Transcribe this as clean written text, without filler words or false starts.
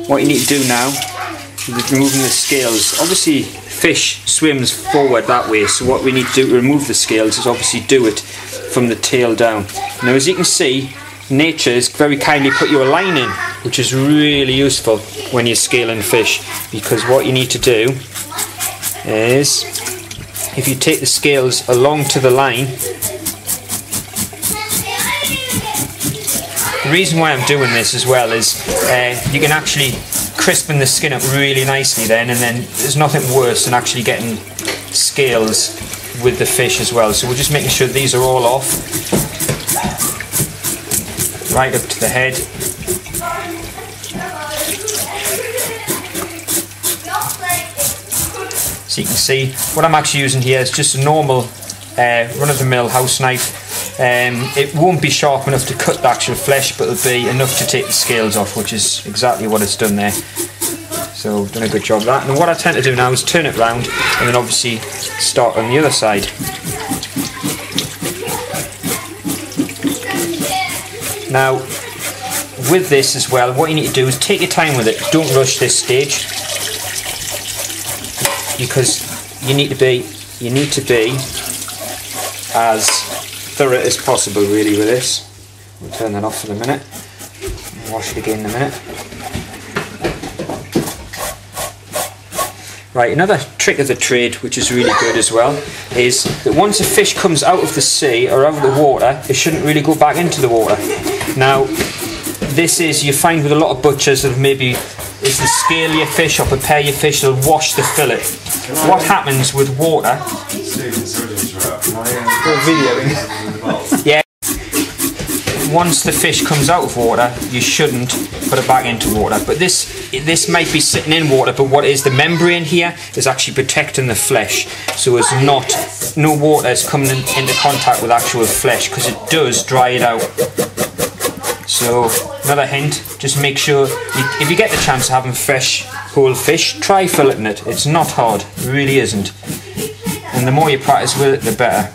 what you need to do now is removing the scales. Obviously fish swims forward that way, so what we need to do to remove the scales is obviously do it from the tail down. Now as you can see, nature has very kindly put you a line in, which is really useful when you're scaling fish, because what you need to do is, if you take the scales along to the line, the reason why I'm doing this as well is you can actually crispen the skin up really nicely then, and then there's nothing worse than actually getting scales with the fish as well. So we're just making sure these are all off, right up to the head. So you can see what I'm actually using here is just a normal run-of-the-mill house knife. It won't be sharp enough to cut the actual flesh, but it'll be enough to take the scales off, which is exactly what it's done there. So done a good job of that. And what I tend to do now is turn it round and then obviously start on the other side. Now with this as well, what you need to do is take your time with it. Don't rush this stage, because you need to be as thorough as possible really with this. We'll turn that off for a minute. Wash it again in a minute. Right, another trick of the trade, which is really good as well, is that once a fish comes out of the sea or out of the water, it shouldn't really go back into the water. Now, this is, you find with a lot of butchers that maybe is to scale your fish or prepare your fish, they'll wash the fillet. What happens with water? Yeah. Once the fish comes out of water, you shouldn't put it back into water. But this might be sitting in water, but what is the membrane here is actually protecting the flesh, so it's no water is coming into contact with actual flesh, because it does dry it out. So another hint, just make sure if you get the chance of having fresh whole fish, try filleting it. It's not hard, it really isn't. And the more you practice with it, the better.